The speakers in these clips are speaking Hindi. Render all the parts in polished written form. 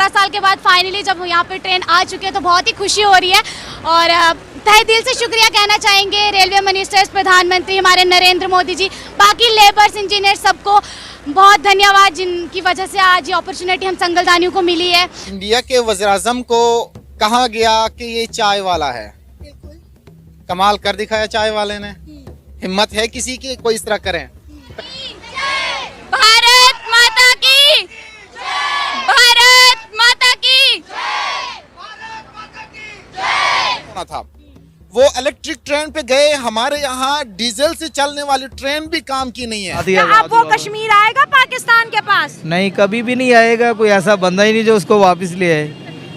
18 साल के बाद फाइनली जब यहाँ पे ट्रेन आ चुकी है तो बहुत ही खुशी हो रही है। और तहे दिल से शुक्रिया कहना चाहेंगे रेलवे मिनिस्टर्स, प्रधानमंत्री हमारे नरेंद्र मोदी जी, बाकी लेबर्स, इंजीनियर, सबको बहुत धन्यवाद जिनकी वजह से आज ये अपॉर्चुनिटी हम संगलदानियों को मिली है। इंडिया के वज़ीर-ए-आज़म को कहा गया कि ये चाय वाला है, कमाल कर दिखाया चाय वाले ने। हिम्मत है किसी की कोई इस तरह करें? भारत माता की, भारत माता की था वो इलेक्ट्रिक ट्रेन पे गए, हमारे यहाँ डीजल से चलने वाली ट्रेन भी काम की नहीं है। अब वो कश्मीर आएगा पाकिस्तान के पास? नहीं, कभी भी नहीं आएगा। कोई ऐसा बंदा ही नहीं जो उसको वापस ले आए।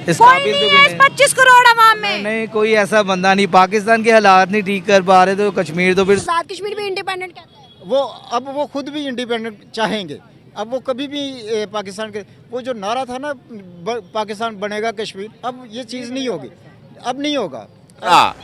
कोई नहीं है इस 25 करोड़ आवाम में। नहीं, कोई ऐसा बंदा नहीं। पाकिस्तान के हालात नहीं ठीक कर पा रहे तो कश्मीर तो फिर कश्मीर भी इंडिपेंडेंट कहता है वो। अब वो खुद भी इंडिपेंडेंट चाहेंगे। अब वो कभी भी पाकिस्तान के वो जो नारा था ना, पाकिस्तान बनेगा कश्मीर, अब ये चीज़ नहीं होगी, अब नहीं होगा।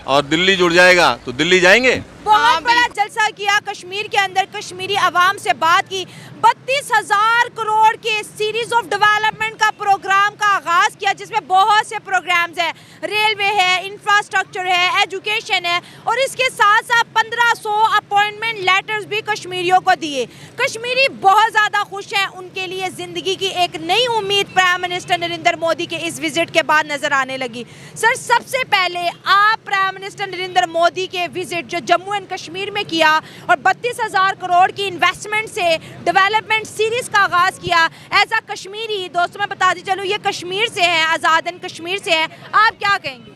और दिल्ली जुड़ जाएगा तो दिल्ली जाएंगे। बहुत बड़ा जलसा किया कश्मीर के अंदर, कश्मीरी अवाम से बात की, 32,000 करोड़ के सीरीज ऑफ डेवलपमेंट का प्रोग्राम का आगाज किया, जिसमें बहुत से प्रोग्राम्स हैं, रेलवे है, इंफ्रास्ट्रक्चर है, एजुकेशन है, और इसके साथ साथ 1500 अपॉइंटमेंट लेटर्स भी कश्मीरियों को दिए। कश्मीरी बहुत ज़्यादा खुश हैं, उनके लिए ज़िंदगी की एक नई उम्मीद प्राइम मिनिस्टर नरेंद्र मोदी के इस विजिट के बाद नजर आने लगी। सर, सबसे पहले आप प्राइम मिनिस्टर नरेंद्र मोदी के विजिट जो जम्मू एंड कश्मीर में किया और 32,000 करोड़ की इन्वेस्टमेंट से डेवलपमेंट सीरीज का आगाज किया, एज अ कश्मीरी दोस्तों मैं बता दी चलूँ, ये कश्मीर से है, आज़ाद एंड कश्मीर से है, आप क्या कहेंगे?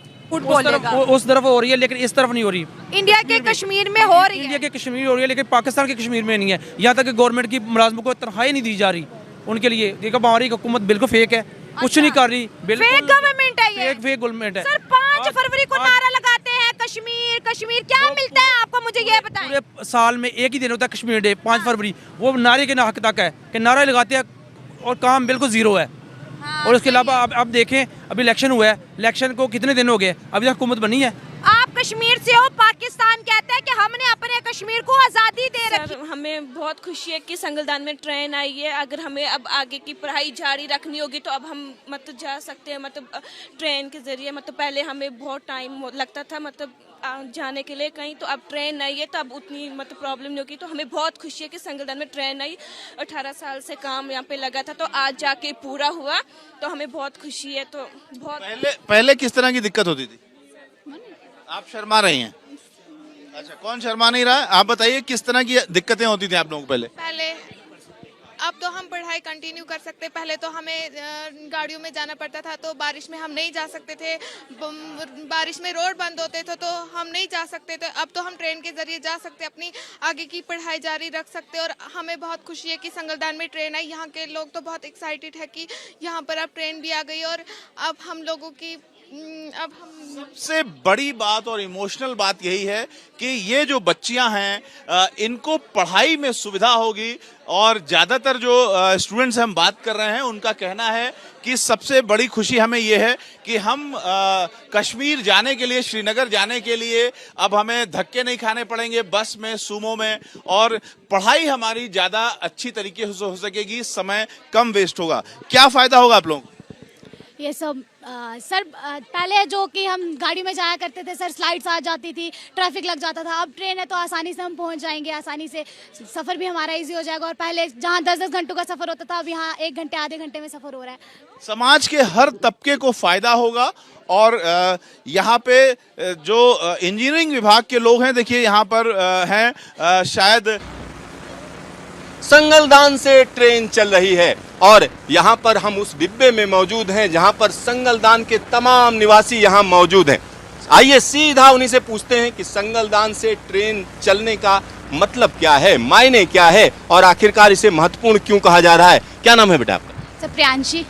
उस तरफ हो रही है लेकिन इस तरफ नहीं हो रही। इंडिया के कश्मीर में हो रही है, इंडिया के कश्मीर हो रही है लेकिन पाकिस्तान के कश्मीर में नहीं है। यहाँ तक कि गवर्नमेंट की मुलाजमों को तनख्वाही नहीं दी जा रही उनके लिए। देखो हमारी हुकूमत बिल्कुल फेक है, कुछ नहीं कर रही, फेक गवर्नमेंट है ये, फेक गवर्नमेंट है। सर 5 फरवरी को नारा लगाते हैं कश्मीर कश्मीर, क्या मिलता है आपको, मुझे ये बताएं। पूरे साल में एक ही दिन होता है कश्मीर डे, 5 फरवरी, वो नारे के हक तक है कि नारा लगाते हैं और काम बिल्कुल जीरो है। और उसके अलावा अब देखें, अभी इलेक्शन हुआ है, इलेक्शन को कितने दिन हो गए, अभी तक हुकूमत बनी है। आप कश्मीर से हो, पाकिस्तान कहता है कि हमने अपने कश्मीर को आज़ादी दे रखी। हमें बहुत खुशी है कि संगलदान में ट्रेन आई है। अगर हमें अब आगे की पढ़ाई जारी रखनी होगी तो अब हम मतलब जा सकते हैं, मतलब ट्रेन के ज़रिए। मतलब पहले हमें बहुत टाइम लगता था मतलब जाने के लिए कहीं, तो अब ट्रेन आई है तो अब उतनी मतलब प्रॉब्लम नहीं होगी। तो हमें बहुत खुशी है कि संगलदान में ट्रेन आई। 18 साल से काम यहाँ पे लगा था तो आज जाके पूरा हुआ, तो हमें बहुत खुशी है। तो बहुत पहले किस तरह की दिक्कत होती थी? आप शर्मा रही हैं? अच्छा, कौन शर्मा नहीं रहा? आप बताइए किस तरह की दिक्कतें होती थी आप लोगों को पहले? अब तो हम पढ़ाई कंटिन्यू कर सकते। पहले तो हमें गाड़ियों में जाना पड़ता था, तो बारिश में हम नहीं जा सकते थे, बारिश में रोड बंद होते थे तो हम नहीं जा सकते थे। अब तो हम ट्रेन के जरिए जा सकते, अपनी आगे की पढ़ाई जारी रख सकते। और हमें बहुत खुशी है कि संगलदान में ट्रेन आई। यहाँ के लोग तो बहुत एक्साइटेड है कि यहाँ पर अब ट्रेन भी आ गई और अब हम लोगों की सबसे बड़ी बात और इमोशनल बात यही है कि ये जो बच्चियां हैं इनको पढ़ाई में सुविधा होगी। और ज्यादातर जो स्टूडेंट्स हम बात कर रहे हैं उनका कहना है कि सबसे बड़ी खुशी हमें ये है कि हम कश्मीर जाने के लिए, श्रीनगर जाने के लिए अब हमें धक्के नहीं खाने पड़ेंगे बस में, सूमो में, और पढ़ाई हमारी ज्यादा अच्छी तरीके से हो सकेगी, समय कम वेस्ट होगा। क्या फायदा होगा आप लोगों को? ये सब सर, पहले जो कि हम गाड़ी में जाया करते थे सर, स्लाइड्स आ जाती थी, ट्रैफिक लग जाता था। अब ट्रेन है तो आसानी से हम पहुंच जाएंगे, आसानी से सफ़र भी हमारा इजी हो जाएगा। और पहले जहां 10-10 घंटों का सफ़र होता था, अब यहाँ 1 घंटे आधे घंटे में सफ़र हो रहा है। समाज के हर तबके को फायदा होगा। और यहाँ पे जो इंजीनियरिंग विभाग के लोग हैं, देखिए यहाँ पर हैं, शायद संगलदान से ट्रेन चल रही है और यहाँ पर हम उस डिब्बे में मौजूद हैं जहाँ पर संगलदान के तमाम निवासी यहाँ मौजूद हैं। आइए सीधा उन्हीं से पूछते हैं कि संगलदान से ट्रेन चलने का मतलब क्या है, मायने क्या है और आखिरकार इसे महत्वपूर्ण क्यों कहा जा रहा है। क्या नाम है बेटा आपका? सर, प्रियांशी।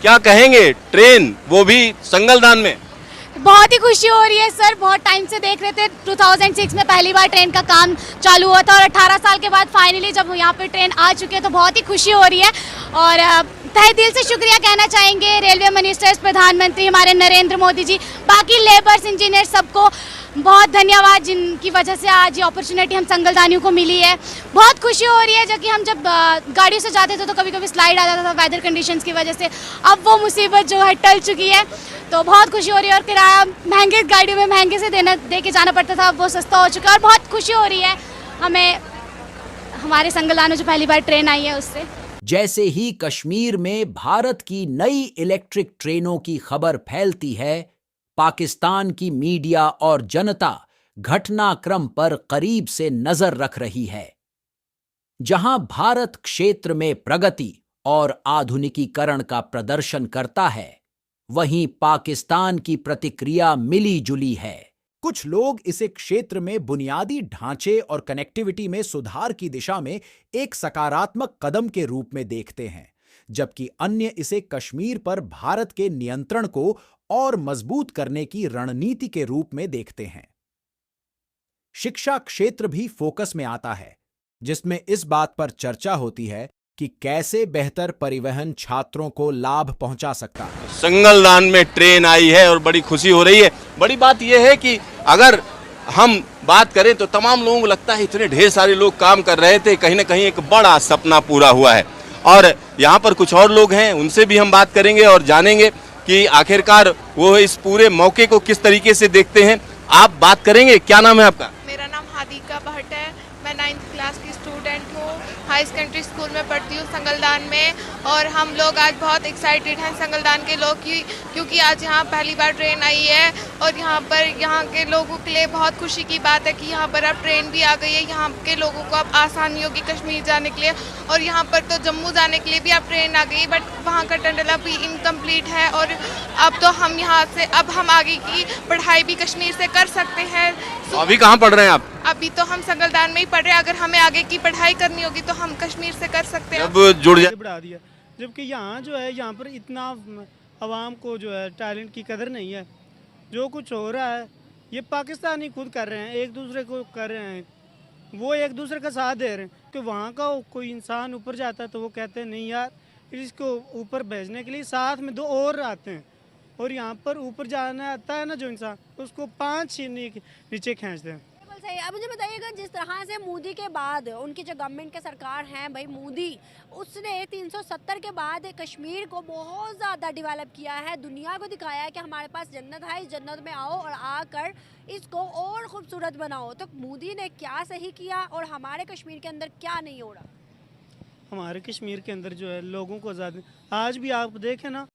क्या कहेंगे, ट्रेन वो भी संगलदान में? बहुत ही खुशी हो रही है सर, बहुत टाइम से देख रहे थे। 2006 में पहली बार ट्रेन का काम चालू हुआ था और 18 साल के बाद फाइनली जब यहाँ पे ट्रेन आ चुकी है तो बहुत ही खुशी हो रही है। और तहे दिल से शुक्रिया कहना चाहेंगे रेलवे मिनिस्टर्स, प्रधानमंत्री हमारे नरेंद्र मोदी जी, बाकी लेबर्स, इंजीनियर, सबको बहुत धन्यवाद जिनकी वजह से आज ये अपॉर्चुनिटी हम संगलदानियों को मिली है। बहुत खुशी हो रही है जबकि हम जब गाड़ियों से जाते थे तो कभी कभी स्लाइड आ जाता था वेदर कंडीशंस की वजह से, अब वो मुसीबत जो है टल चुकी है, तो बहुत खुशी हो रही है। और किराया महंगे गाड़ियों में महंगे से दे के जाना पड़ता था, अब वो सस्ता हो चुका है और बहुत खुशी हो रही है हमें, हमारे संगलदानों जो पहली बार ट्रेन आई है उससे। जैसे ही कश्मीर में भारत की नई इलेक्ट्रिक ट्रेनों की खबर फैलती है, पाकिस्तान की मीडिया और जनता घटनाक्रम पर करीब से नजर रख रही है। जहां भारत क्षेत्र में प्रगति और आधुनिकीकरण का प्रदर्शन करता है, वहीं पाकिस्तान की प्रतिक्रिया मिली जुली है। कुछ लोग इसे क्षेत्र में बुनियादी ढांचे और कनेक्टिविटी में सुधार की दिशा में एक सकारात्मक कदम के रूप में देखते हैं, जबकि अन्य इसे कश्मीर पर भारत के नियंत्रण को और मजबूत करने की रणनीति के रूप में देखते हैं। शिक्षा क्षेत्र भी फोकस में आता है, जिसमें इस बात पर चर्चा होती है कि कैसे बेहतर परिवहन छात्रों को लाभ पहुंचा सकता है। संगलदान में ट्रेन आई है और बड़ी खुशी हो रही है। बड़ी बात यह है कि अगर हम बात करें तो तमाम लोगों को लगता है इतने ढेर सारे लोग काम कर रहे थे, कहीं ना कहीं एक बड़ा सपना पूरा हुआ है। और यहाँ पर कुछ और लोग हैं, उनसे भी हम बात करेंगे और जानेंगे कि आखिरकार वो इस पूरे मौके को किस तरीके से देखते हैं। आप बात करेंगे, क्या नाम है आपका? मेरा नाम हादिका भट्ट है, मैं 9th क्लास की स्टूडेंट हूँ, हाई सेकेंडरी स्कूल में पढ़ती हूँ संगलदान में। और हम लोग आज बहुत एक्साइटेड हैं संगलदान के लोग की, क्योंकि आज यहाँ पहली बार ट्रेन आई है और यहाँ के लोगों के लिए बहुत खुशी की बात है कि यहाँ पर अब ट्रेन भी आ गई है। यहाँ के लोगों को अब आसानी होगी कश्मीर जाने के लिए, और यहाँ पर तो जम्मू जाने के लिए भी अब ट्रेन आ गई, बट वहाँ का टनल अभी इनकम्प्लीट है। और अब तो हम यहाँ से अब हम आगे की पढ़ाई भी कश्मीर से कर सकते हैं। तो अभी कहाँ पढ़ रहे हैं आप? अभी तो हम संगलदान में ही पढ़ रहे हैं, अगर हमें आगे की पढ़ाई करनी होगी तो हम कश्मीर से कर सकते हैं। जब जुड़ जाए बढ़ा दिया, जबकि यहाँ जो है यहाँ पर इतना आवाम को जो है टैलेंट की कदर नहीं है। जो कुछ हो रहा है ये पाकिस्तानी खुद कर रहे हैं, एक दूसरे को कर रहे हैं, वो एक दूसरे का साथ दे रहे हैं। कि वहाँ का कोई इंसान ऊपर जाता है तो वो कहते हैं नहीं यार, इसको ऊपर भेजने के लिए साथ में 2 और आते हैं, और यहाँ पर ऊपर जाना आता है ना जो इंसान, उसको 5 नीचे खींचते हैं। सही। अब मुझे बताइएगा, जिस तरह से मोदी के बाद उनकी जो गवर्नमेंट के सरकार है भाई मोदी, उसने 370 के बाद कश्मीर को बहुत ज़्यादा डेवलप किया है, दुनिया को दिखाया है कि हमारे पास जन्नत है, इस जन्नत में आओ और आकर इसको और खूबसूरत बनाओ। तो मोदी ने क्या सही किया और हमारे कश्मीर के अंदर क्या नहीं हो रहा? हमारे कश्मीर के अंदर जो है लोगों को ज़्यादा, आज भी आप देखें ना